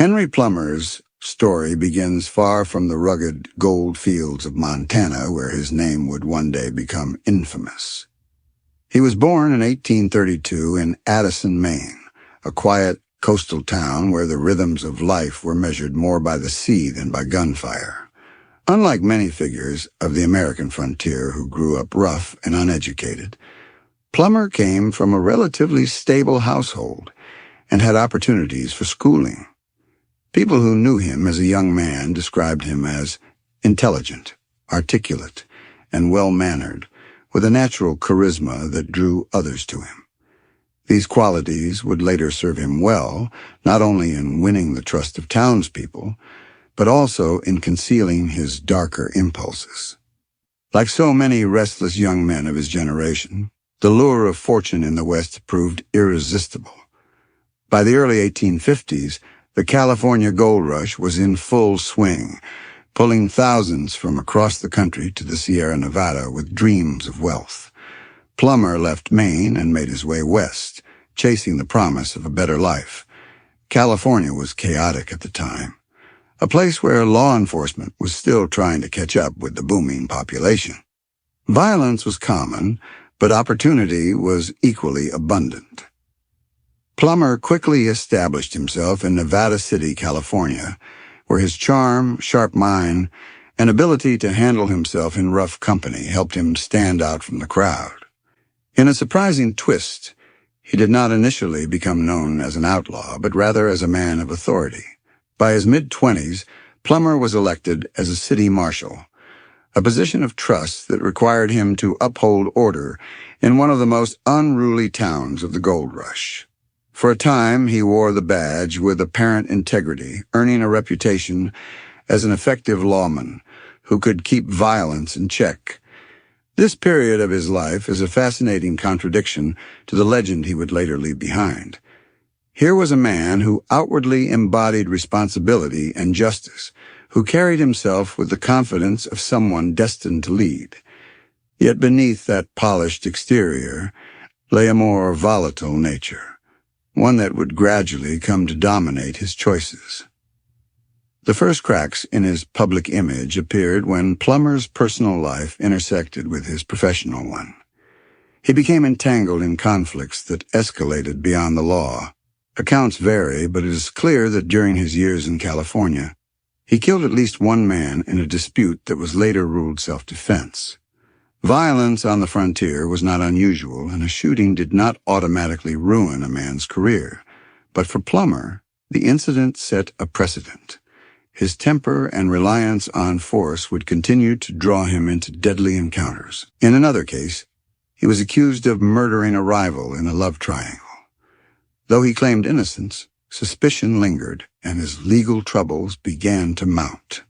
Henry Plummer's story begins far from the rugged gold fields of Montana, where his name would one day become infamous. He was born in 1832 in Addison, Maine, a quiet coastal town where the rhythms of life were measured more by the sea than by gunfire. Unlike many figures of the American frontier who grew up rough and uneducated, Plummer came from a relatively stable household and had opportunities for schooling. People who knew him as a young man described him as intelligent, articulate, and well-mannered, with a natural charisma that drew others to him. These qualities would later serve him well, not only in winning the trust of townspeople, but also in concealing his darker impulses. Like so many restless young men of his generation, the lure of fortune in the West proved irresistible. By the early 1850s, the California gold rush was in full swing, pulling thousands from across the country to the Sierra Nevada with dreams of wealth. Plummer left Maine and made his way west, chasing the promise of a better life. California was chaotic at the time, a place where law enforcement was still trying to catch up with the booming population. Violence was common, but opportunity was equally abundant. Plummer quickly established himself in Nevada City, California, where his charm, sharp mind, and ability to handle himself in rough company helped him stand out from the crowd. In a surprising twist, he did not initially become known as an outlaw, but rather as a man of authority. By his mid-20s, Plummer was elected as a city marshal, a position of trust that required him to uphold order in one of the most unruly towns of the gold rush. For a time, he wore the badge with apparent integrity, earning a reputation as an effective lawman who could keep violence in check. This period of his life is a fascinating contradiction to the legend he would later leave behind. Here was a man who outwardly embodied responsibility and justice, who carried himself with the confidence of someone destined to lead. Yet beneath that polished exterior lay a more volatile nature, one that would gradually come to dominate his choices. The first cracks in his public image appeared when Plummer's personal life intersected with his professional one. He became entangled in conflicts that escalated beyond the law. Accounts vary, but it is clear that during his years in California, he killed at least one man in a dispute that was later ruled self-defense. Violence on the frontier was not unusual, and a shooting did not automatically ruin a man's career. But for Plummer, the incident set a precedent. His temper and reliance on force would continue to draw him into deadly encounters. In another case, he was accused of murdering a rival in a love triangle. Though he claimed innocence, suspicion lingered, and his legal troubles began to mount.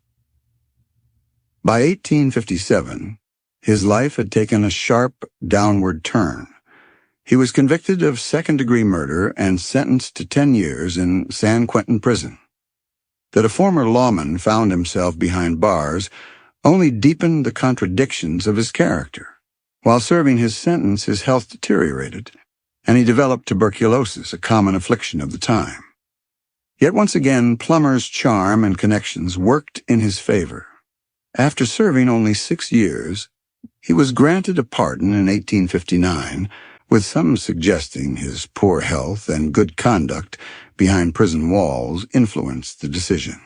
By 1857, his life had taken a sharp downward turn. He was convicted of second-degree murder and sentenced to 10 years in San Quentin prison. That a former lawman found himself behind bars only deepened the contradictions of his character. While serving his sentence, his health deteriorated, and he developed tuberculosis, a common affliction of the time. Yet once again, Plummer's charm and connections worked in his favor. After serving only 6 years, he was granted a pardon in 1859, with some suggesting his poor health and good conduct behind prison walls influenced the decision.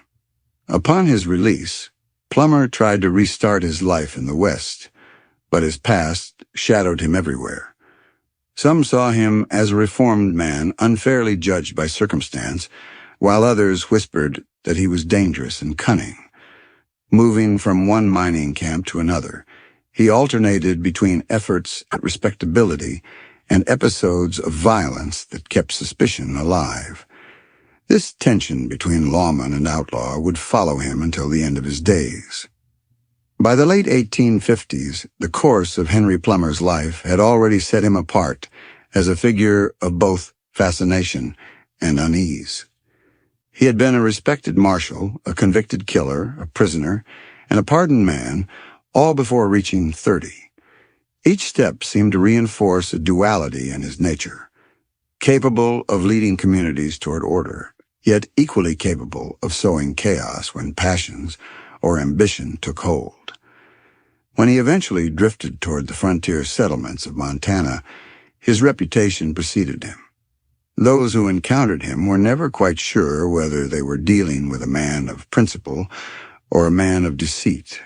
Upon his release, Plummer tried to restart his life in the West, but his past shadowed him everywhere. Some saw him as a reformed man unfairly judged by circumstance, while others whispered that he was dangerous and cunning. Moving from one mining camp to another, he alternated between efforts at respectability and episodes of violence that kept suspicion alive. This tension between lawman and outlaw would follow him until the end of his days. By the late 1850s, the course of Henry Plummer's life had already set him apart as a figure of both fascination and unease. He had been a respected marshal, a convicted killer, a prisoner, and a pardoned man, all before reaching 30. Each step seemed to reinforce a duality in his nature, capable of leading communities toward order, yet equally capable of sowing chaos when passions or ambition took hold. When he eventually drifted toward the frontier settlements of Montana, his reputation preceded him. Those who encountered him were never quite sure whether they were dealing with a man of principle or a man of deceit.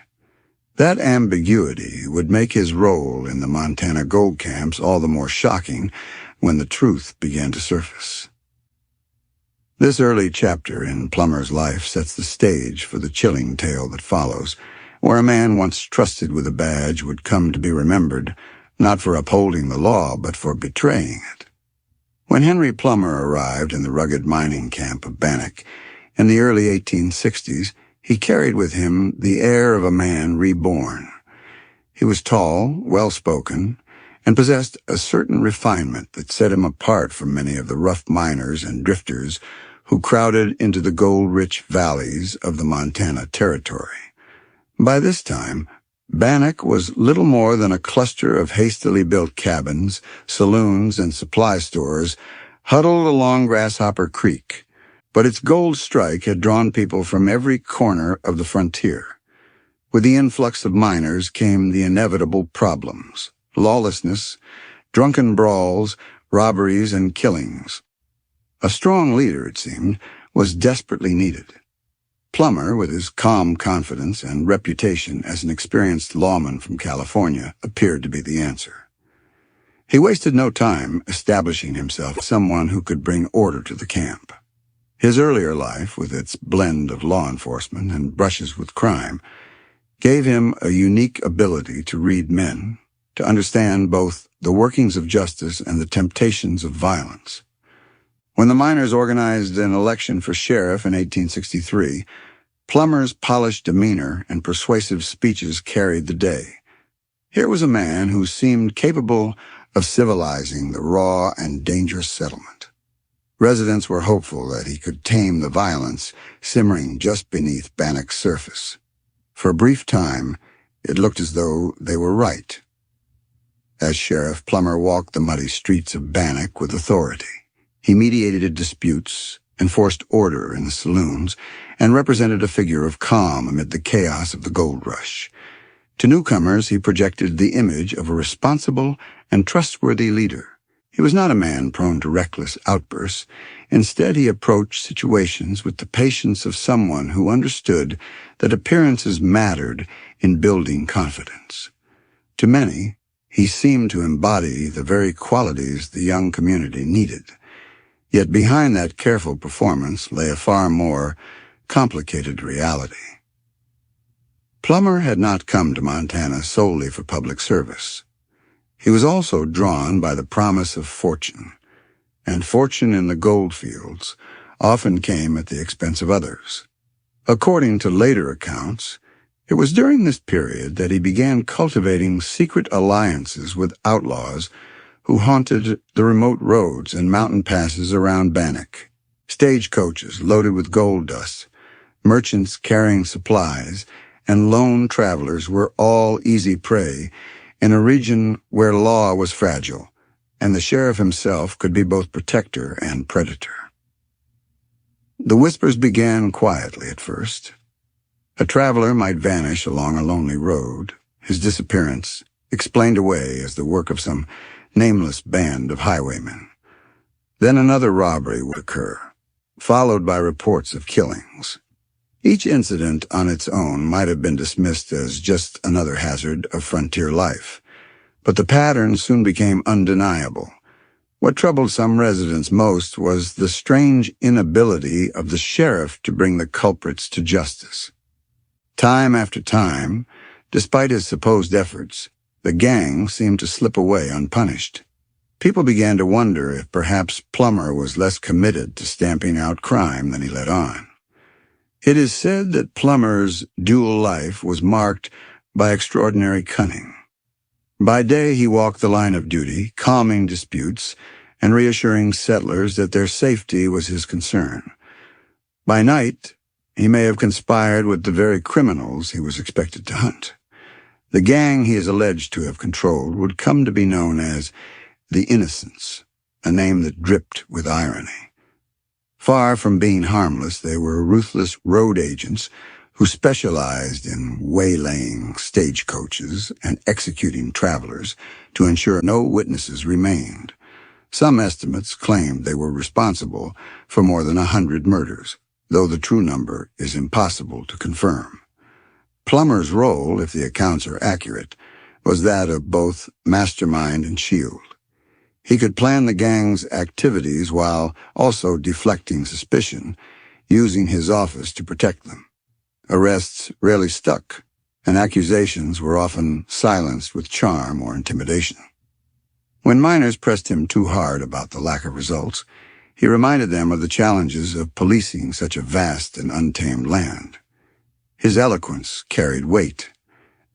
That ambiguity would make his role in the Montana gold camps all the more shocking when the truth began to surface. This early chapter in Plummer's life sets the stage for the chilling tale that follows, where a man once trusted with a badge would come to be remembered, not for upholding the law, but for betraying it. When Henry Plummer arrived in the rugged mining camp of Bannock in the early 1860s, he carried with him the air of a man reborn. He was tall, well-spoken, and possessed a certain refinement that set him apart from many of the rough miners and drifters who crowded into the gold-rich valleys of the Montana Territory. By this time, Bannock was little more than a cluster of hastily built cabins, saloons, and supply stores huddled along Grasshopper Creek, but its gold strike had drawn people from every corner of the frontier. With the influx of miners came the inevitable problems: lawlessness, drunken brawls, robberies, and killings. A strong leader, it seemed, was desperately needed. Plummer, with his calm confidence and reputation as an experienced lawman from California, appeared to be the answer. He wasted no time establishing himself as someone who could bring order to the camp. His earlier life, with its blend of law enforcement and brushes with crime, gave him a unique ability to read men, to understand both the workings of justice and the temptations of violence. When the miners organized an election for sheriff in 1863, Plummer's polished demeanor and persuasive speeches carried the day. Here was a man who seemed capable of civilizing the raw and dangerous settlement. Residents were hopeful that he could tame the violence simmering just beneath Bannock's surface. For a brief time, it looked as though they were right. As sheriff, Plummer walked the muddy streets of Bannock with authority. He mediated disputes, enforced order in the saloons, and represented a figure of calm amid the chaos of the gold rush. To newcomers, he projected the image of a responsible and trustworthy leader. He was not a man prone to reckless outbursts. Instead, he approached situations with the patience of someone who understood that appearances mattered in building confidence. To many, he seemed to embody the very qualities the young community needed. Yet behind that careful performance lay a far more complicated reality. Plummer had not come to Montana solely for public service. He was also drawn by the promise of fortune, and fortune in the gold fields often came at the expense of others. According to later accounts, it was during this period that he began cultivating secret alliances with outlaws who haunted the remote roads and mountain passes around Bannock. Stagecoaches loaded with gold dust, merchants carrying supplies, and lone travelers were all easy prey in a region where law was fragile, and the sheriff himself could be both protector and predator. The whispers began quietly at first. A traveler might vanish along a lonely road, his disappearance explained away as the work of some nameless band of highwaymen. Then another robbery would occur, followed by reports of killings. Each incident on its own might have been dismissed as just another hazard of frontier life, but the pattern soon became undeniable. What troubled some residents most was the strange inability of the sheriff to bring the culprits to justice. Time after time, despite his supposed efforts, the gang seemed to slip away unpunished. People began to wonder if perhaps Plummer was less committed to stamping out crime than he let on. It is said that Plummer's dual life was marked by extraordinary cunning. By day he walked the line of duty, calming disputes and reassuring settlers that their safety was his concern. By night, he may have conspired with the very criminals he was expected to hunt. The gang he is alleged to have controlled would come to be known as the Innocents, a name that dripped with irony. Far from being harmless, they were ruthless road agents who specialized in waylaying stagecoaches and executing travelers to ensure no witnesses remained. Some estimates claimed they were responsible for more than 100 murders, though the true number is impossible to confirm. Plummer's role, if the accounts are accurate, was that of both mastermind and shield. He could plan the gang's activities while also deflecting suspicion, using his office to protect them. Arrests rarely stuck, and accusations were often silenced with charm or intimidation. When miners pressed him too hard about the lack of results, he reminded them of the challenges of policing such a vast and untamed land. His eloquence carried weight,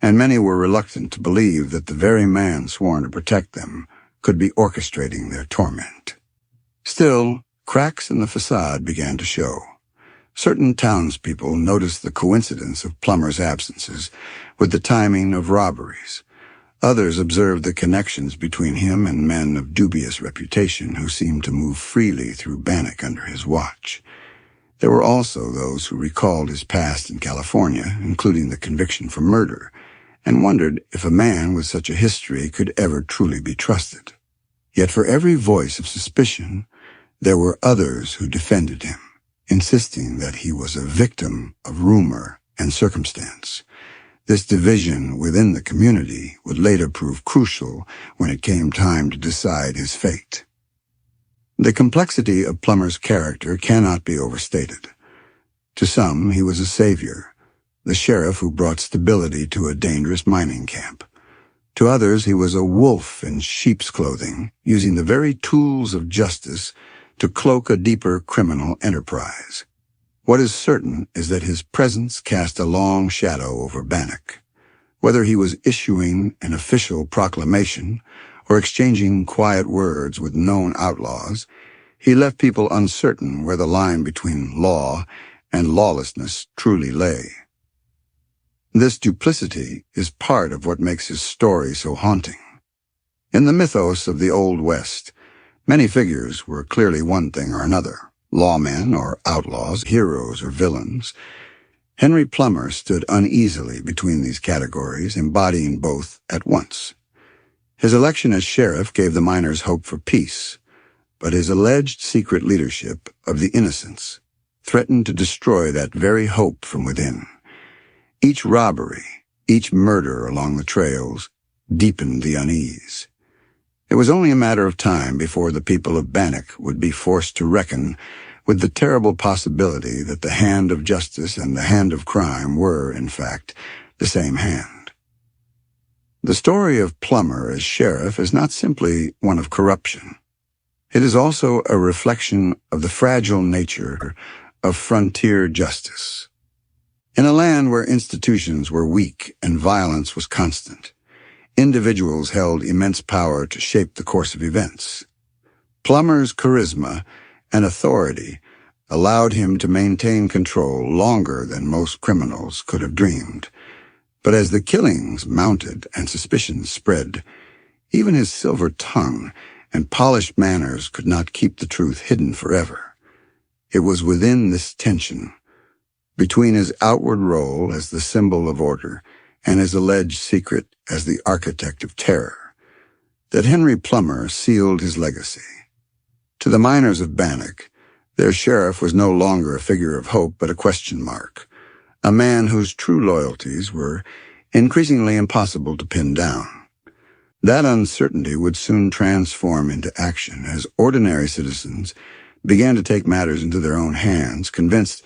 and many were reluctant to believe that the very man sworn to protect them could be orchestrating their torment. Still, cracks in the facade began to show. Certain townspeople noticed the coincidence of Plummer's absences with the timing of robberies. Others observed the connections between him and men of dubious reputation who seemed to move freely through Bannock under his watch. There were also those who recalled his past in California, including the conviction for murder, and wondered if a man with such a history could ever truly be trusted. Yet for every voice of suspicion, there were others who defended him, insisting that he was a victim of rumor and circumstance. This division within the community would later prove crucial when it came time to decide his fate. The complexity of Plummer's character cannot be overstated. To some, he was a savior, the sheriff who brought stability to a dangerous mining camp. To others, he was a wolf in sheep's clothing, using the very tools of justice to cloak a deeper criminal enterprise. What is certain is that his presence cast a long shadow over Bannock. Whether he was issuing an official proclamation or exchanging quiet words with known outlaws, he left people uncertain where the line between law and lawlessness truly lay. This duplicity is part of what makes his story so haunting. In the mythos of the Old West, many figures were clearly one thing or another, lawmen or outlaws, heroes or villains. Henry Plummer stood uneasily between these categories, embodying both at once. His election as sheriff gave the miners hope for peace, but his alleged secret leadership of the innocents threatened to destroy that very hope from within. Each robbery, each murder along the trails deepened the unease. It was only a matter of time before the people of Bannock would be forced to reckon with the terrible possibility that the hand of justice and the hand of crime were, in fact, the same hand. The story of Plummer as sheriff is not simply one of corruption. It is also a reflection of the fragile nature of frontier justice. In a land where institutions were weak and violence was constant, individuals held immense power to shape the course of events. Plummer's charisma and authority allowed him to maintain control longer than most criminals could have dreamed. But as the killings mounted and suspicions spread, even his silver tongue and polished manners could not keep the truth hidden forever. It was within this tension, between his outward role as the symbol of order and his alleged secret as the architect of terror, that Henry Plummer sealed his legacy. To the miners of Bannock, their sheriff was no longer a figure of hope but a question mark, a man whose true loyalties were increasingly impossible to pin down. That uncertainty would soon transform into action as ordinary citizens began to take matters into their own hands, convinced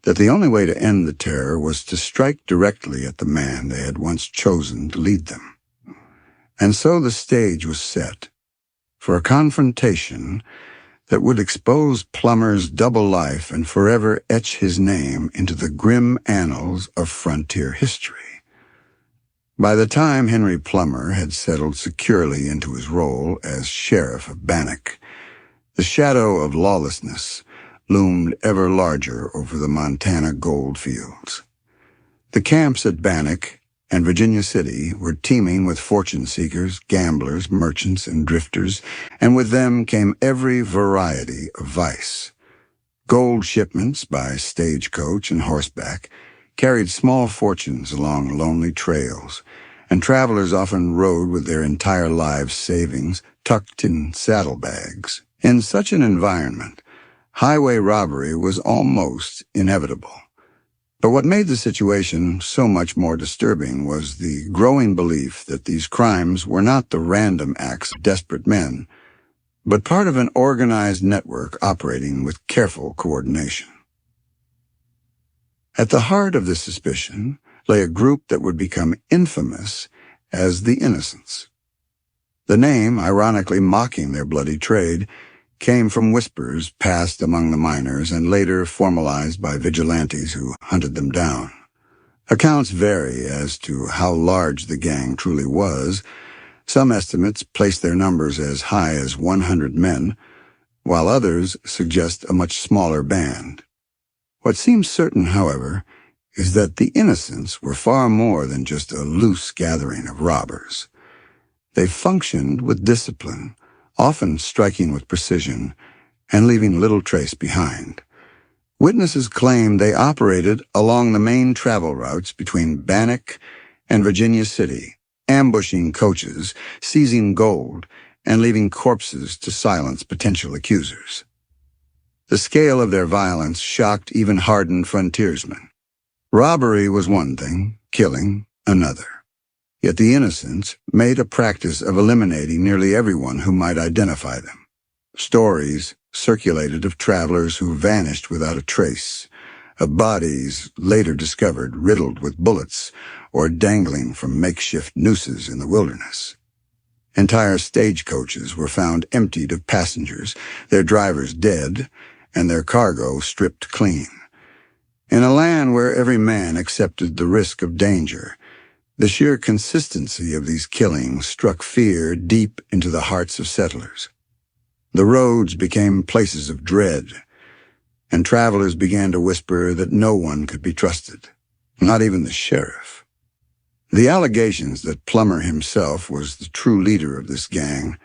that the only way to end the terror was to strike directly at the man they had once chosen to lead them. And so the stage was set for a confrontation that would expose Plummer's double life and forever etch his name into the grim annals of frontier history. By the time Henry Plummer had settled securely into his role as sheriff of Bannock, the shadow of lawlessness loomed ever larger over the Montana gold fields. The camps at Bannock and Virginia City were teeming with fortune-seekers, gamblers, merchants, and drifters, and with them came every variety of vice. Gold shipments by stagecoach and horseback carried small fortunes along lonely trails, and travelers often rode with their entire lives' savings tucked in saddlebags. In such an environment, highway robbery was almost inevitable. But what made the situation so much more disturbing was the growing belief that these crimes were not the random acts of desperate men, but part of an organized network operating with careful coordination. At the heart of this suspicion lay a group that would become infamous as the Innocents. The name, ironically mocking their bloody trade, came from whispers passed among the miners and later formalized by vigilantes who hunted them down. Accounts vary as to how large the gang truly was. Some estimates place their numbers as high as 100 men, while others suggest a much smaller band. What seems certain, however, is that the Innocents were far more than just a loose gathering of robbers. They functioned with discipline, often striking with precision and leaving little trace behind. Witnesses claim they operated along the main travel routes between Bannock and Virginia City, ambushing coaches, seizing gold, and leaving corpses to silence potential accusers. The scale of their violence shocked even hardened frontiersmen. Robbery was one thing, killing another. Yet the Innocents made a practice of eliminating nearly everyone who might identify them. Stories circulated of travelers who vanished without a trace, of bodies later discovered riddled with bullets or dangling from makeshift nooses in the wilderness. Entire stagecoaches were found emptied of passengers, their drivers dead, and their cargo stripped clean. In a land where every man accepted the risk of danger, the sheer consistency of these killings struck fear deep into the hearts of settlers. The roads became places of dread, and travelers began to whisper that no one could be trusted, not even the sheriff. The allegations that Plummer himself was the true leader of this gang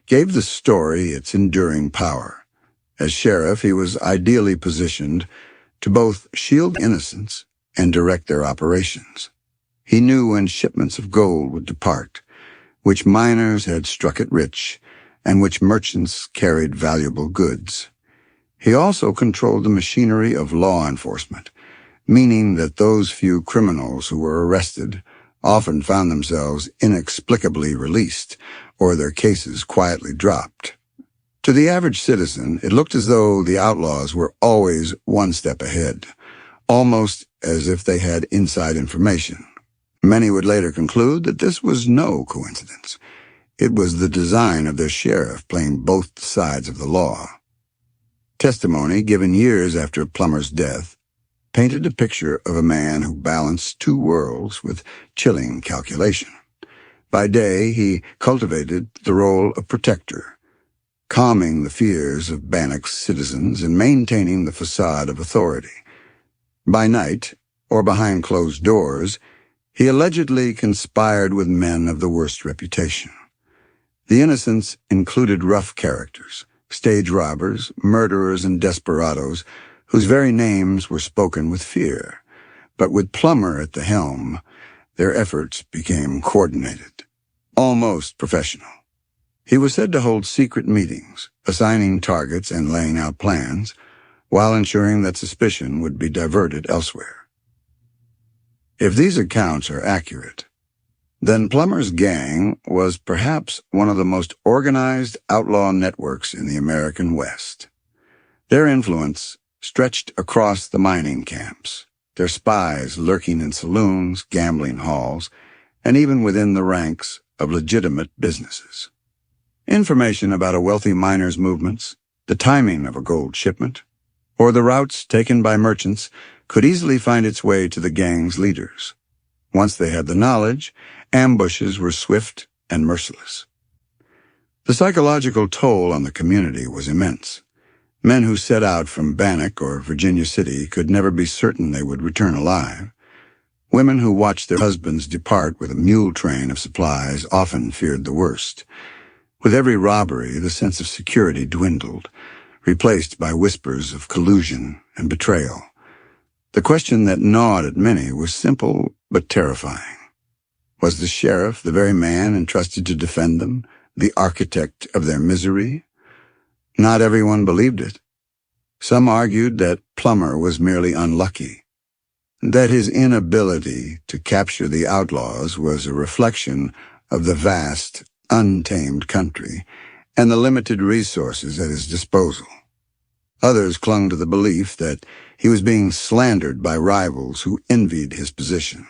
gave the story its enduring power. As sheriff, he was ideally positioned to both shield innocents and direct their operations. He knew when shipments of gold would depart, which miners had struck it rich, and which merchants carried valuable goods. He also controlled the machinery of law enforcement, meaning that those few criminals who were arrested often found themselves inexplicably released, or their cases quietly dropped. To the average citizen, it looked as though the outlaws were always one step ahead, almost as if they had inside information. Many would later conclude that this was no coincidence. It was the design of their sheriff playing both sides of the law. Testimony given years after Plummer's death painted a picture of a man who balanced two worlds with chilling calculation. By day, he cultivated the role of protector, calming the fears of Bannock's citizens and maintaining the facade of authority. By night, or behind closed doors, he allegedly conspired with men of the worst reputation. The Innocents included rough characters, stage robbers, murderers, and desperados, whose very names were spoken with fear. But with Plummer at the helm, their efforts became coordinated, almost professional. He was said to hold secret meetings, assigning targets and laying out plans, while ensuring that suspicion would be diverted elsewhere. If these accounts are accurate, then Plummer's gang was perhaps one of the most organized outlaw networks in the American West. Their influence stretched across the mining camps, their spies lurking in saloons, gambling halls, and even within the ranks of legitimate businesses. Information about a wealthy miner's movements, the timing of a gold shipment, or the routes taken by merchants could easily find its way to the gang's leaders. Once they had the knowledge, ambushes were swift and merciless. The psychological toll on the community was immense. Men who set out from Bannock or Virginia City could never be certain they would return alive. Women who watched their husbands depart with a mule train of supplies often feared the worst. With every robbery, the sense of security dwindled, replaced by whispers of collusion and betrayal. The question that gnawed at many was simple but terrifying. Was the sheriff the very man entrusted to defend them, the architect of their misery? Not everyone believed it. Some argued that Plummer was merely unlucky, that his inability to capture the outlaws was a reflection of the vast, untamed country and the limited resources at his disposal. Others clung to the belief that he was being slandered by rivals who envied his position.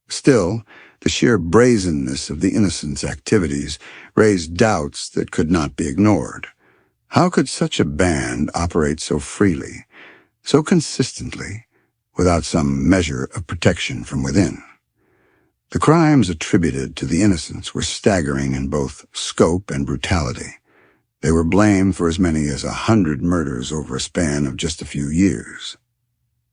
Still, the sheer brazenness of the innocent's activities raised doubts that could not be ignored. How could such a band operate so freely, so consistently, without some measure of protection from within? The crimes attributed to the innocents were staggering in both scope and brutality. They were blamed for as many as 100 murders over a span of just a few years.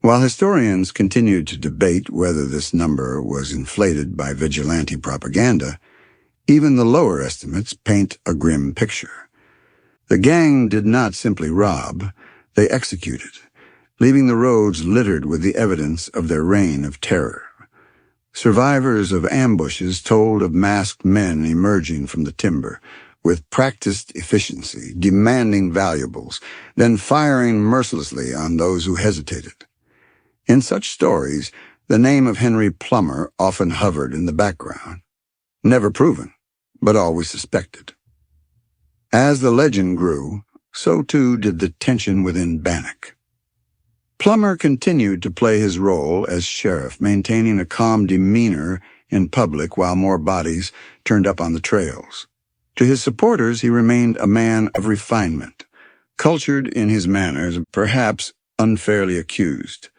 While historians continued to debate whether this number was inflated by vigilante propaganda, even the lower estimates paint a grim picture. The gang did not simply rob, they executed, leaving the roads littered with the evidence of their reign of terror. Survivors of ambushes told of masked men emerging from the timber, with practiced efficiency, demanding valuables, then firing mercilessly on those who hesitated. In such stories, the name of Henry Plummer often hovered in the background, never proven, but always suspected. As the legend grew, so too did the tension within Bannock. Plummer continued to play his role as sheriff, maintaining a calm demeanor in public while more bodies turned up on the trails. To his supporters, he remained a man of refinement, cultured in his manners, perhaps unfairly accused.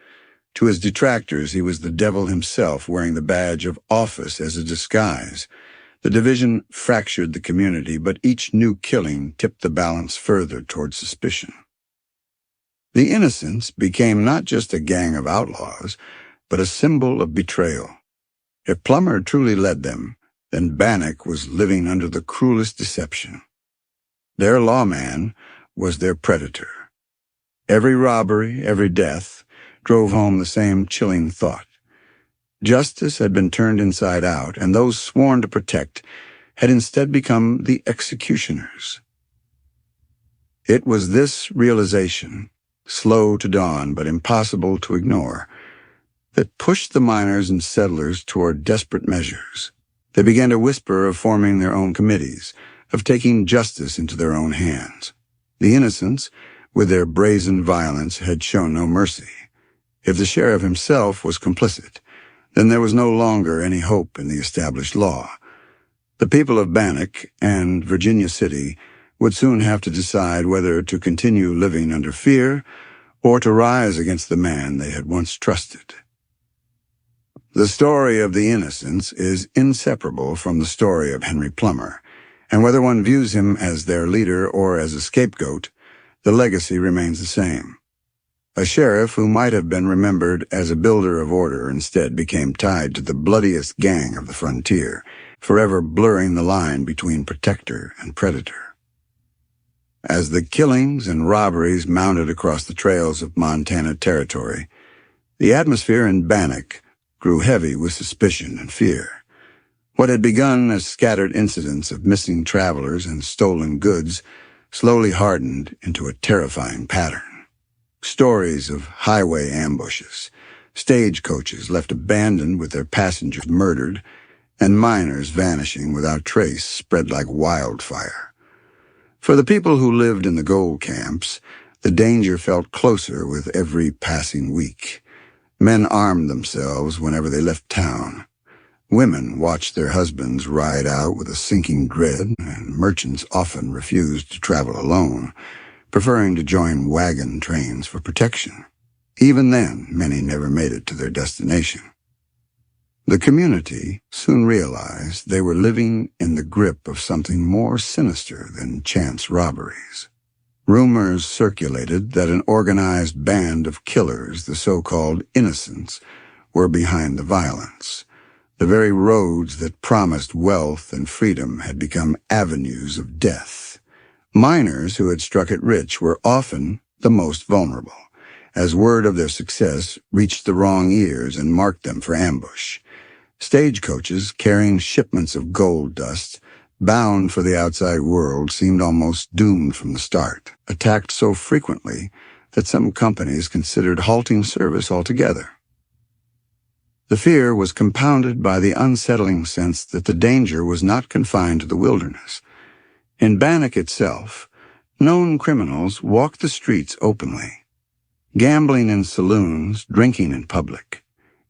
To his detractors, he was the devil himself, wearing the badge of office as a disguise. The division fractured the community, but each new killing tipped the balance further toward suspicion. The Innocents became not just a gang of outlaws, but a symbol of betrayal. If Plummer truly led them, then Bannock was living under the cruelest deception. Their lawman was their predator. Every robbery, every death, drove home the same chilling thought. Justice had been turned inside out, and those sworn to protect had instead become the executioners. It was this realization, slow to dawn but impossible to ignore, that pushed the miners and settlers toward desperate measures. They began to whisper of forming their own committees, of taking justice into their own hands. The Innocents, with their brazen violence, had shown no mercy. If the sheriff himself was complicit, then there was no longer any hope in the established law. The people of Bannock and Virginia City would soon have to decide whether to continue living under fear or to rise against the man they had once trusted. The story of the Innocents is inseparable from the story of Henry Plummer, and whether one views him as their leader or as a scapegoat, the legacy remains the same. A sheriff who might have been remembered as a builder of order instead became tied to the bloodiest gang of the frontier, forever blurring the line between protector and predator. As the killings and robberies mounted across the trails of Montana territory, the atmosphere in Bannock grew heavy with suspicion and fear. What had begun as scattered incidents of missing travelers and stolen goods slowly hardened into a terrifying pattern. Stories of highway ambushes, stagecoaches left abandoned with their passengers murdered, and miners vanishing without trace spread like wildfire. For the people who lived in the gold camps, the danger felt closer with every passing week. Men armed themselves whenever they left town. Women watched their husbands ride out with a sinking dread, and merchants often refused to travel alone, preferring to join wagon trains for protection. Even then, many never made it to their destination. The community soon realized they were living in the grip of something more sinister than chance robberies. Rumors circulated that an organized band of killers, the so-called Innocents, were behind the violence. The very roads that promised wealth and freedom had become avenues of death. Miners who had struck it rich were often the most vulnerable, as word of their success reached the wrong ears and marked them for ambush. Stagecoaches carrying shipments of gold dust, bound for the outside world, seemed almost doomed from the start, attacked so frequently that some companies considered halting service altogether. The fear was compounded by the unsettling sense that the danger was not confined to the wilderness. In Bannock itself, known criminals walked the streets openly, gambling in saloons, drinking in public,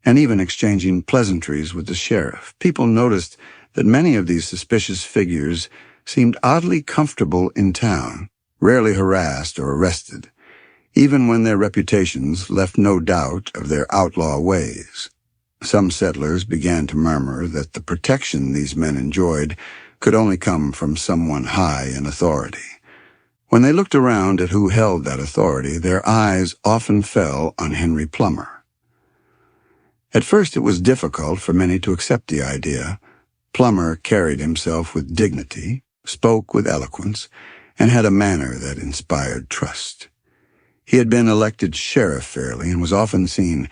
and even exchanging pleasantries with the sheriff. People noticed that many of these suspicious figures seemed oddly comfortable in town, rarely harassed or arrested, even when their reputations left no doubt of their outlaw ways. Some settlers began to murmur that the protection these men enjoyed could only come from someone high in authority. When they looked around at who held that authority, their eyes often fell on Henry Plummer. At first it was difficult for many to accept the idea. Plummer carried himself with dignity, spoke with eloquence, and had a manner that inspired trust. He had been elected sheriff fairly and was often seen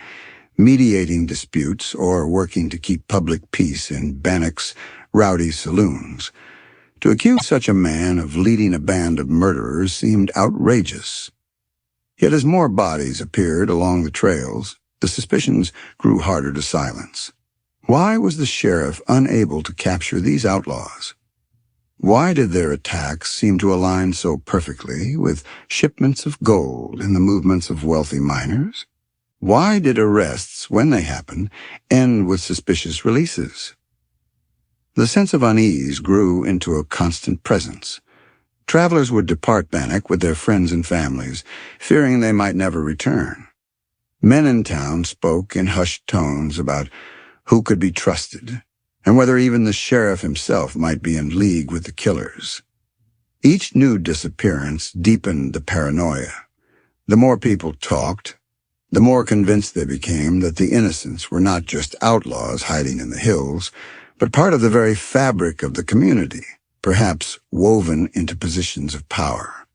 mediating disputes or working to keep public peace in Bannock's rowdy saloons. To accuse such a man of leading a band of murderers seemed outrageous. Yet as more bodies appeared along the trails, the suspicions grew harder to silence. Why was the sheriff unable to capture these outlaws? Why did their attacks seem to align so perfectly with shipments of gold and the movements of wealthy miners? Why did arrests, when they happened, end with suspicious releases? The sense of unease grew into a constant presence. Travelers would depart Bannock with their friends and families, fearing they might never return. Men in town spoke in hushed tones about who could be trusted, and whether even the sheriff himself might be in league with the killers. Each new disappearance deepened the paranoia. The more people talked, the more convinced they became that the innocents were not just outlaws hiding in the hills, but part of the very fabric of the community, perhaps woven into positions of power.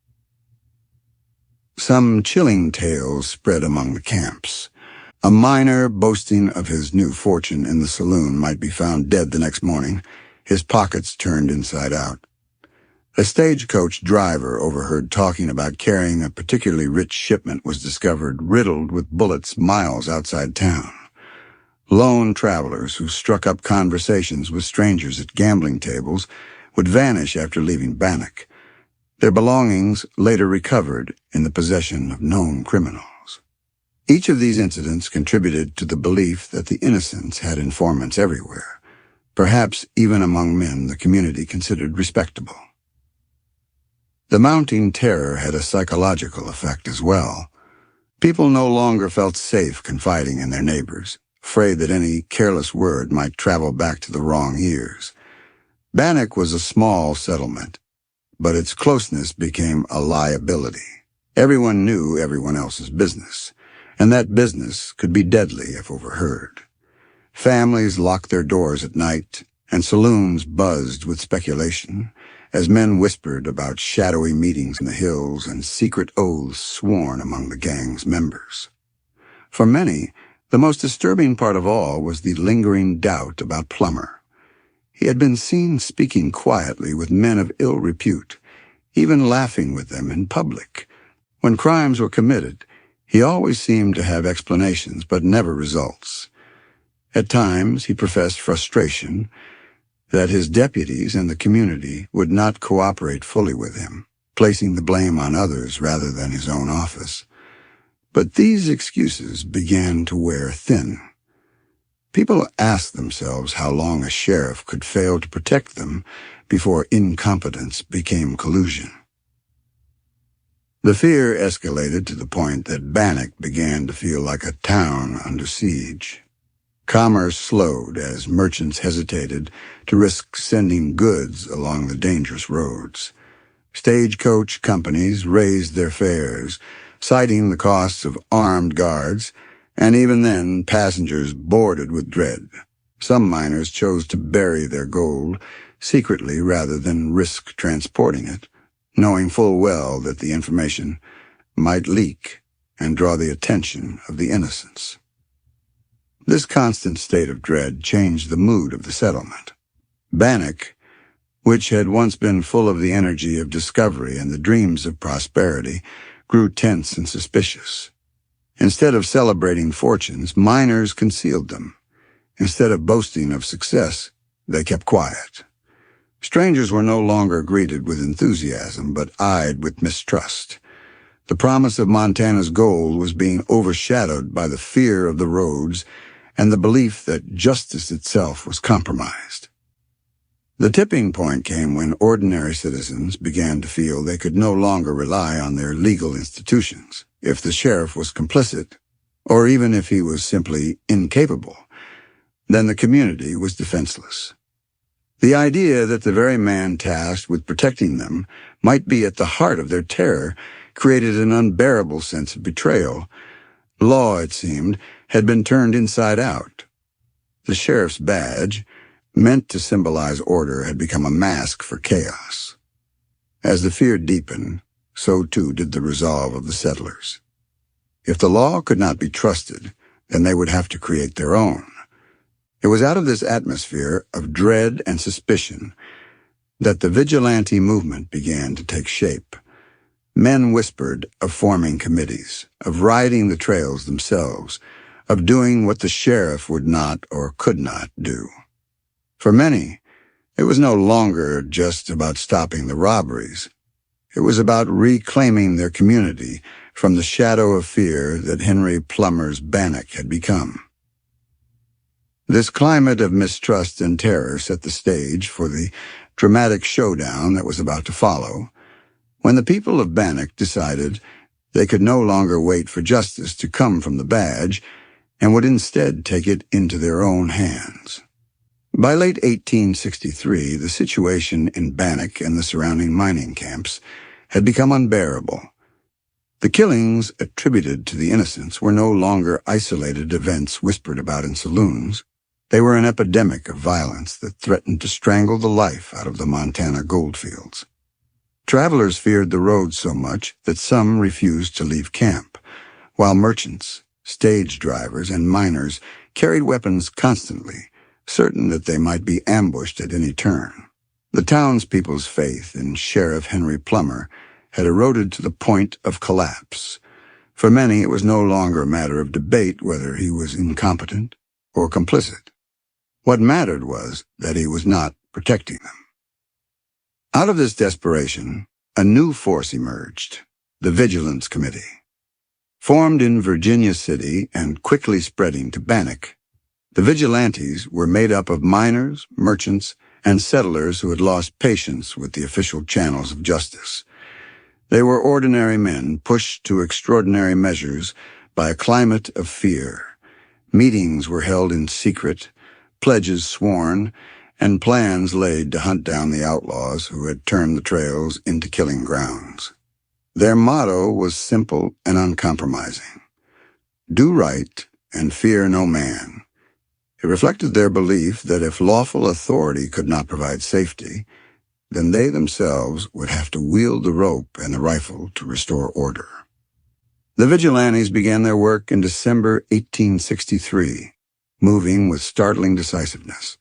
Some chilling tales spread among the camps. A miner boasting of his new fortune in the saloon might be found dead the next morning, his pockets turned inside out. A stagecoach driver overheard talking about carrying a particularly rich shipment was discovered riddled with bullets miles outside town. Lone travelers who struck up conversations with strangers at gambling tables would vanish after leaving Bannock, their belongings later recovered in the possession of known criminals. Each of these incidents contributed to the belief that the innocents had informants everywhere, perhaps even among men the community considered respectable. The mounting terror had a psychological effect as well. People no longer felt safe confiding in their neighbors, afraid that any careless word might travel back to the wrong ears. Bannock was a small settlement, but its closeness became a liability. Everyone knew everyone else's business, and that business could be deadly if overheard. Families locked their doors at night, and saloons buzzed with speculation, as men whispered about shadowy meetings in the hills and secret oaths sworn among the gang's members. For many, the most disturbing part of all was the lingering doubt about Plummer. He had been seen speaking quietly with men of ill repute, even laughing with them in public. When crimes were committed, he always seemed to have explanations, but never results. At times, he professed frustration that his deputies and the community would not cooperate fully with him, placing the blame on others rather than his own office. But these excuses began to wear thin. People asked themselves how long a sheriff could fail to protect them before incompetence became collusion. The fear escalated to the point that Bannock began to feel like a town under siege. Commerce slowed as merchants hesitated to risk sending goods along the dangerous roads. Stagecoach companies raised their fares, citing the costs of armed guards, and even then passengers boarded with dread. Some miners chose to bury their gold secretly rather than risk transporting it, knowing full well that the information might leak and draw the attention of the innocents. This constant state of dread changed the mood of the settlement. Bannock, which had once been full of the energy of discovery and the dreams of prosperity, grew tense and suspicious. Instead of celebrating fortunes, miners concealed them. Instead of boasting of success, they kept quiet. Strangers were no longer greeted with enthusiasm, but eyed with mistrust. The promise of Montana's gold was being overshadowed by the fear of the roads and the belief that justice itself was compromised. The tipping point came when ordinary citizens began to feel they could no longer rely on their legal institutions. If the sheriff was complicit, or even if he was simply incapable, then the community was defenseless. The idea that the very man tasked with protecting them might be at the heart of their terror created an unbearable sense of betrayal. Law, it seemed, had been turned inside out. The sheriff's badge, meant to symbolize order, had become a mask for chaos. As the fear deepened, so too did the resolve of the settlers. If the law could not be trusted, then they would have to create their own. It was out of this atmosphere of dread and suspicion that the vigilante movement began to take shape. Men whispered of forming committees, of riding the trails themselves, of doing what the sheriff would not or could not do. For many, it was no longer just about stopping the robberies. It was about reclaiming their community from the shadow of fear that Henry Plummer's Bannock had become. This climate of mistrust and terror set the stage for the dramatic showdown that was about to follow, when the people of Bannock decided they could no longer wait for justice to come from the badge and would instead take it into their own hands. By late 1863, the situation in Bannock and the surrounding mining camps had become unbearable. The killings attributed to the innocents were no longer isolated events whispered about in saloons. They were an epidemic of violence that threatened to strangle the life out of the Montana goldfields. Travelers feared the roads so much that some refused to leave camp, while merchants, stage drivers, and miners carried weapons constantly, certain that they might be ambushed at any turn. The townspeople's faith in Sheriff Henry Plummer had eroded to the point of collapse. For many, it was no longer a matter of debate whether he was incompetent or complicit. What mattered was that he was not protecting them. Out of this desperation, a new force emerged, the Vigilance Committee. Formed in Virginia City and quickly spreading to Bannock, the vigilantes were made up of miners, merchants, and settlers who had lost patience with the official channels of justice. They were ordinary men pushed to extraordinary measures by a climate of fear. Meetings were held in secret, pledges sworn, and plans laid to hunt down the outlaws who had turned the trails into killing grounds. Their motto was simple and uncompromising: do right and fear no man. It reflected their belief that if lawful authority could not provide safety, then they themselves would have to wield the rope and the rifle to restore order. The vigilantes began their work in December 1863, moving with startling decisiveness.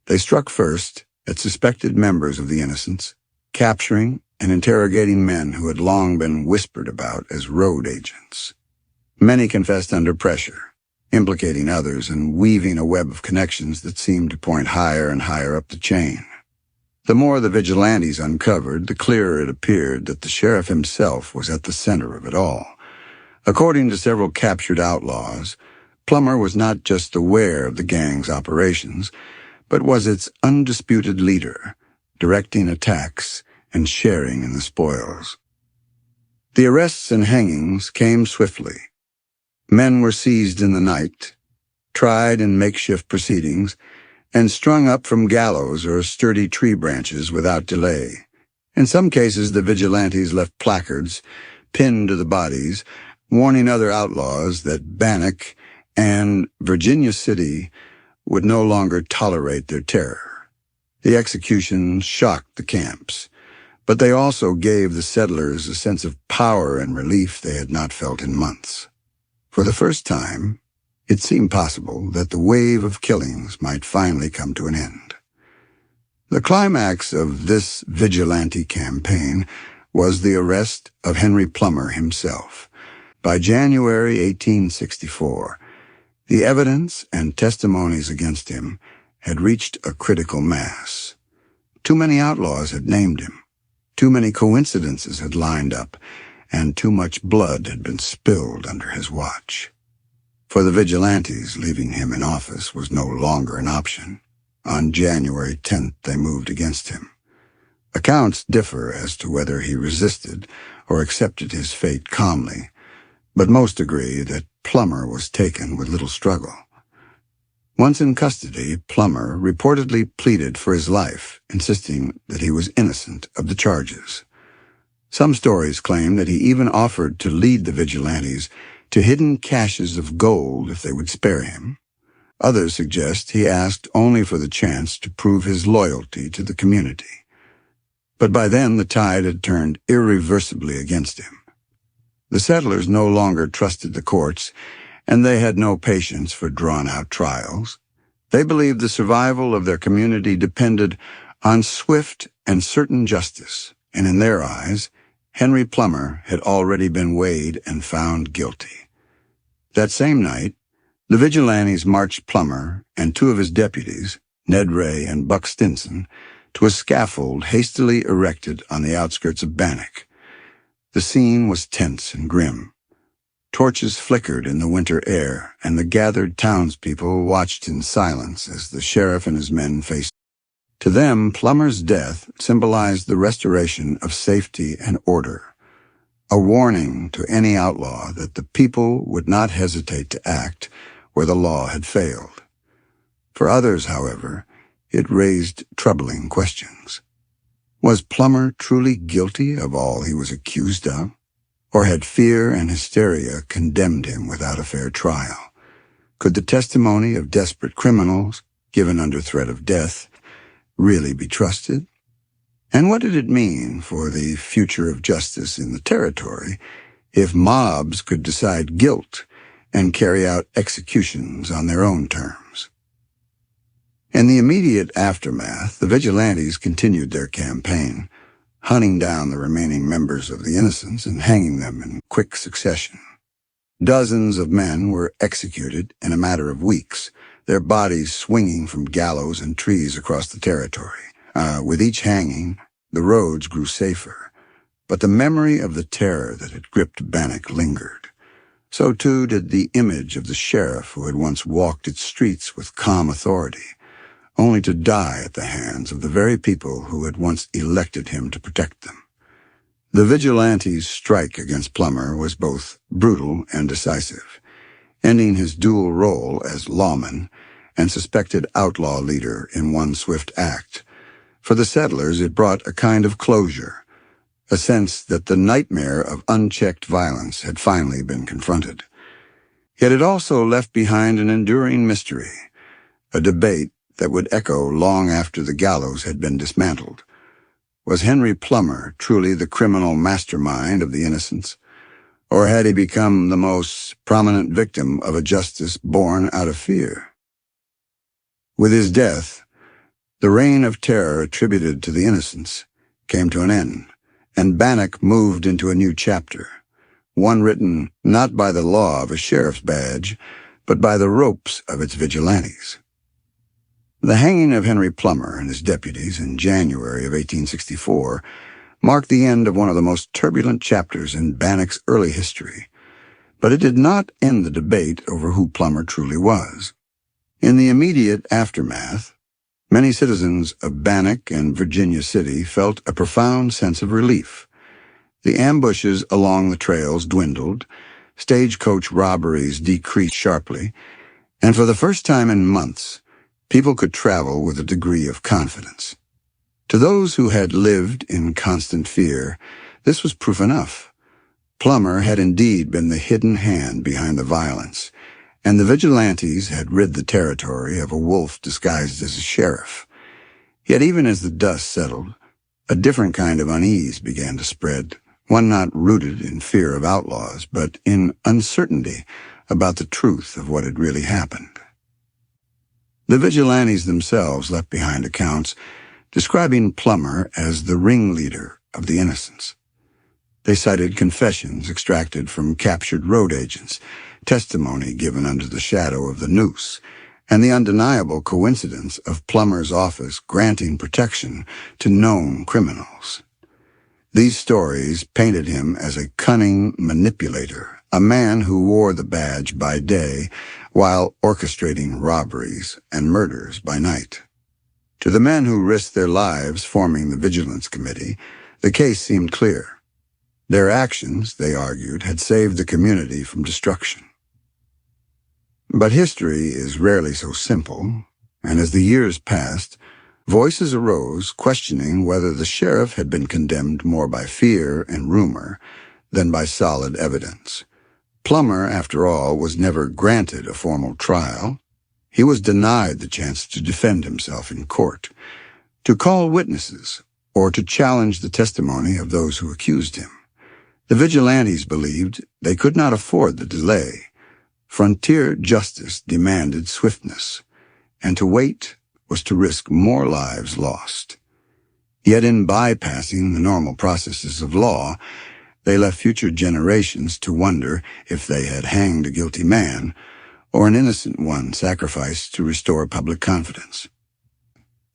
They struck first at suspected members of the innocents, capturing and interrogating men who had long been whispered about as road agents. Many confessed under pressure, implicating others and weaving a web of connections that seemed to point higher and higher up the chain. The more the vigilantes uncovered, the clearer it appeared that the sheriff himself was at the center of it all. According to several captured outlaws, Plummer was not just aware of the gang's operations, but was its undisputed leader, directing attacks and sharing in the spoils. The arrests and hangings came swiftly. Men were seized in the night, tried in makeshift proceedings, and strung up from gallows or sturdy tree branches without delay. In some cases, the vigilantes left placards pinned to the bodies, warning other outlaws that Bannock and Virginia City would no longer tolerate their terror. The executions shocked the camps, but they also gave the settlers a sense of power and relief they had not felt in months. For the first time, it seemed possible that the wave of killings might finally come to an end. The climax of this vigilante campaign was the arrest of Henry Plummer himself. By January 1864, the evidence and testimonies against him had reached a critical mass. Too many outlaws had named him, too many coincidences had lined up, and too much blood had been spilled under his watch. For the vigilantes, leaving him in office was no longer an option. On January 10th, they moved against him. Accounts differ as to whether he resisted or accepted his fate calmly, but most agree that Plummer was taken with little struggle. Once in custody, Plummer reportedly pleaded for his life, insisting that he was innocent of the charges. Some stories claim that he even offered to lead the vigilantes to hidden caches of gold if they would spare him. Others suggest he asked only for the chance to prove his loyalty to the community. But by then the tide had turned irreversibly against him. The settlers no longer trusted the courts, and they had no patience for drawn-out trials. They believed the survival of their community depended on swift and certain justice, and in their eyes, Henry Plummer had already been weighed and found guilty. That same night, the vigilantes marched Plummer and two of his deputies, Ned Ray and Buck Stinson, to a scaffold hastily erected on the outskirts of Bannock. The scene was tense and grim. Torches flickered in the winter air, and the gathered townspeople watched in silence as the sheriff and his men faced. To them, Plummer's death symbolized the restoration of safety and order, a warning to any outlaw that the people would not hesitate to act where the law had failed. For others, however, it raised troubling questions. Was Plummer truly guilty of all he was accused of? Or had fear and hysteria condemned him without a fair trial? Could the testimony of desperate criminals, given under threat of death, really be trusted? And what did it mean for the future of justice in the territory if mobs could decide guilt and carry out executions on their own terms? In the immediate aftermath, the vigilantes continued their campaign, hunting down the remaining members of the Innocents and hanging them in quick succession. Dozens of men were executed in a matter of weeks, their bodies swinging from gallows and trees across the territory. With each hanging, the roads grew safer, but the memory of the terror that had gripped Bannock lingered. So too did the image of the sheriff who had once walked its streets with calm authority, only to die at the hands of the very people who had once elected him to protect them. The vigilantes' strike against Plummer was both brutal and decisive, ending his dual role as lawman and suspected outlaw leader in one swift act. For the settlers, it brought a kind of closure, a sense that the nightmare of unchecked violence had finally been confronted. Yet it also left behind an enduring mystery, a debate that would echo long after the gallows had been dismantled. Was Henry Plummer truly the criminal mastermind of the Innocents, or had he become the most prominent victim of a justice born out of fear? With his death, the reign of terror attributed to the Innocents came to an end, and Bannock moved into a new chapter, one written not by the law of a sheriff's badge, but by the ropes of its vigilantes. The hanging of Henry Plummer and his deputies in January of 1864 marked the end of one of the most turbulent chapters in Bannock's early history, but it did not end the debate over who Plummer truly was. In the immediate aftermath, many citizens of Bannock and Virginia City felt a profound sense of relief. The ambushes along the trails dwindled, stagecoach robberies decreased sharply, and for the first time in months, people could travel with a degree of confidence. To those who had lived in constant fear, this was proof enough. Plummer had indeed been the hidden hand behind the violence, and the vigilantes had rid the territory of a wolf disguised as a sheriff. Yet even as the dust settled, A different kind of unease began to spread, one not rooted in fear of outlaws, but in uncertainty about the truth of what had really happened. The vigilantes themselves left behind accounts describing Plummer as the ringleader of the innocents. They cited confessions extracted from captured road agents, testimony given under the shadow of the noose, and the undeniable coincidence of Plummer's office granting protection to known criminals. These stories painted him as a cunning manipulator, a man who wore the badge by day while orchestrating robberies and murders by night. To the men who risked their lives forming the Vigilance Committee, the case seemed clear. Their actions, they argued, had saved the community from destruction. But history is rarely so simple, and as the years passed, voices arose questioning whether the sheriff had been condemned more by fear and rumor than by solid evidence. Plummer, after all, was never granted a formal trial. He was denied the chance to defend himself in court, to call witnesses, or to challenge the testimony of those who accused him. The vigilantes believed they could not afford the delay. Frontier justice demanded swiftness, and to wait was to risk more lives lost. Yet in bypassing the normal processes of law, they left future generations to wonder if they had hanged a guilty man or an innocent one sacrificed to restore public confidence.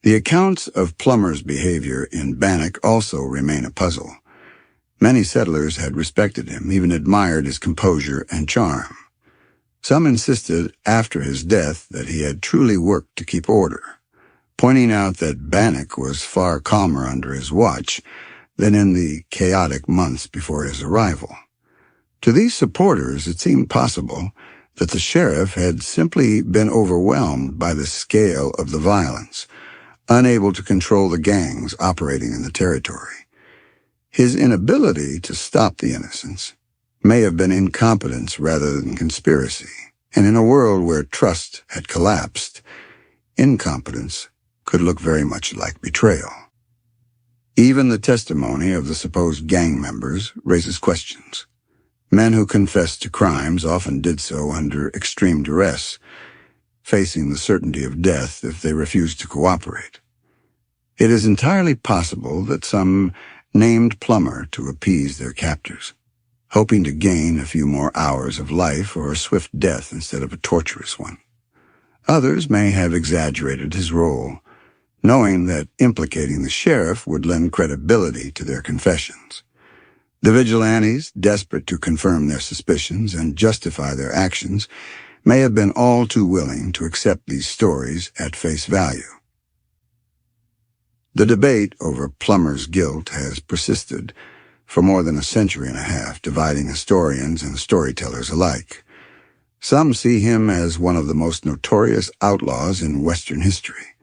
The accounts of Plummer's behavior in Bannock also remain a puzzle. Many settlers had respected him, even admired his composure and charm. Some insisted after his death that he had truly worked to keep order, pointing out that Bannock was far calmer under his watch than in the chaotic months before his arrival. To these supporters, it seemed possible that the sheriff had simply been overwhelmed by the scale of the violence, unable to control the gangs operating in the territory. His inability to stop the innocents may have been incompetence rather than conspiracy, and in a world where trust had collapsed, incompetence could look very much like betrayal. Even the testimony of the supposed gang members raises questions. Men who confessed to crimes often did so under extreme duress, facing the certainty of death if they refused to cooperate. It is entirely possible that some named Plummer to appease their captors, hoping to gain a few more hours of life or a swift death instead of a torturous one. Others may have exaggerated his role, knowing that implicating the sheriff would lend credibility to their confessions. The vigilantes, desperate to confirm their suspicions and justify their actions, may have been all too willing to accept these stories at face value. The debate over Plummer's guilt has persisted for more than a century and a half, dividing historians and storytellers alike. Some see him as one of the most notorious outlaws in Western history,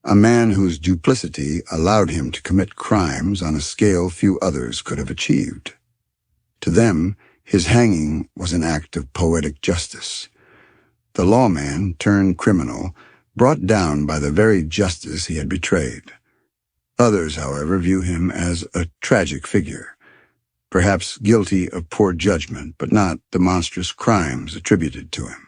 a man whose duplicity allowed him to commit crimes on a scale few others could have achieved. To them, his hanging was an act of poetic justice. The lawman turned criminal, brought down by the very justice he had betrayed. Others, however, view him as a tragic figure, perhaps guilty of poor judgment, but not the monstrous crimes attributed to him.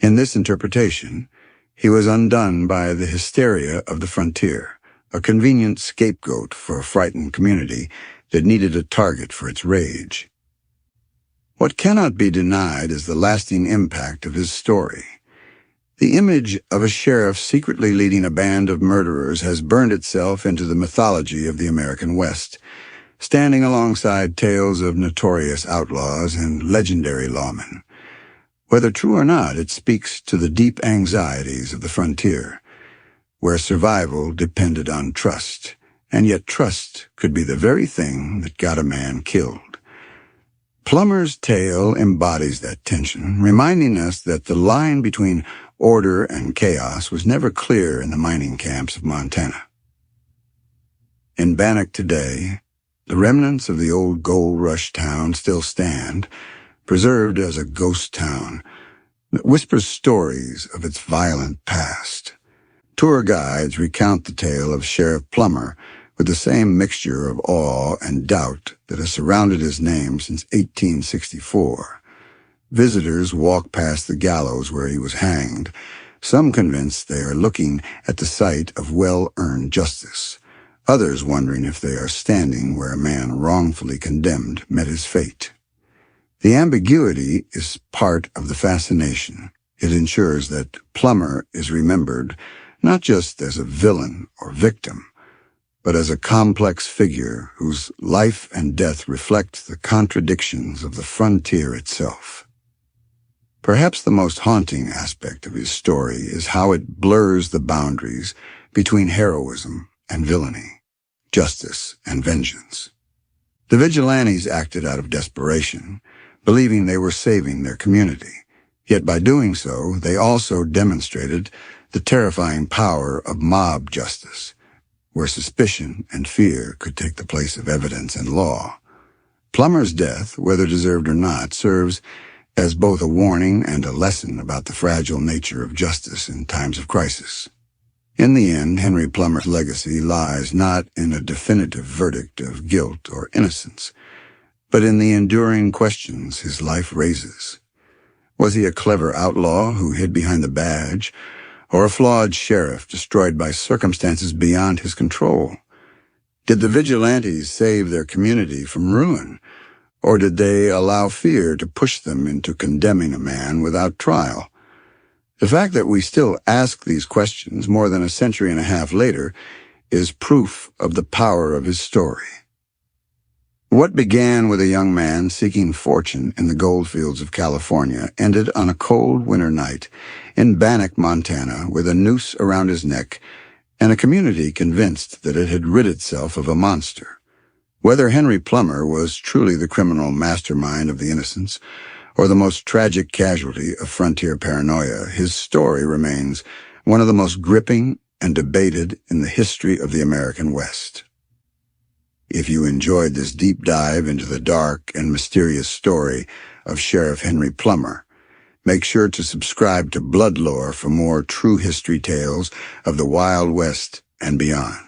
In this interpretation, he was undone by the hysteria of the frontier, a convenient scapegoat for a frightened community that needed a target for its rage. What cannot be denied is the lasting impact of his story. The image of a sheriff secretly leading a band of murderers has burned itself into the mythology of the American West, standing alongside tales of notorious outlaws and legendary lawmen. Whether true or not, it speaks to the deep anxieties of the frontier, where survival depended on trust, and yet trust could be the very thing that got a man killed. Plummer's tale embodies that tension, reminding us that the line between order and chaos was never clear in the mining camps of Montana. In Bannock today, the remnants of the old gold rush town still stand, preserved as a ghost town that whispers stories of its violent past. Tour guides recount the tale of Sheriff Plummer, with the same mixture of awe and doubt that has surrounded his name since 1864. Visitors walk past the gallows where he was hanged, some convinced they are looking at the site of well-earned justice, others wondering if they are standing where a man wrongfully condemned met his fate. The ambiguity is part of the fascination. It ensures that Plummer is remembered not just as a villain or victim, but as a complex figure whose life and death reflect the contradictions of the frontier itself. Perhaps the most haunting aspect of his story is how it blurs the boundaries between heroism and villainy, justice and vengeance. The vigilantes acted out of desperation, believing they were saving their community. Yet by doing so, they also demonstrated the terrifying power of mob justice, where suspicion and fear could take the place of evidence and law. Plummer's death, whether deserved or not, serves as both a warning and a lesson about the fragile nature of justice in times of crisis. In the end, Henry Plummer's legacy lies not in a definitive verdict of guilt or innocence, but in the enduring questions his life raises. Was he a clever outlaw who hid behind the badge, or a flawed sheriff destroyed by circumstances beyond his control? Did the vigilantes save their community from ruin, or did they allow fear to push them into condemning a man without trial? The fact that we still ask these questions more than a century and a half later is proof of the power of his story. What began with a young man seeking fortune in the goldfields of California ended on a cold winter night in Bannack, Montana, with a noose around his neck and a community convinced that it had rid itself of a monster. Whether Henry Plummer was truly the criminal mastermind of the innocents or the most tragic casualty of frontier paranoia, his story remains one of the most gripping and debated in the history of the American West. If you enjoyed this deep dive into the dark and mysterious story of Sheriff Henry Plummer, make sure to subscribe to Blood Lore for more true history tales of the Wild West and beyond.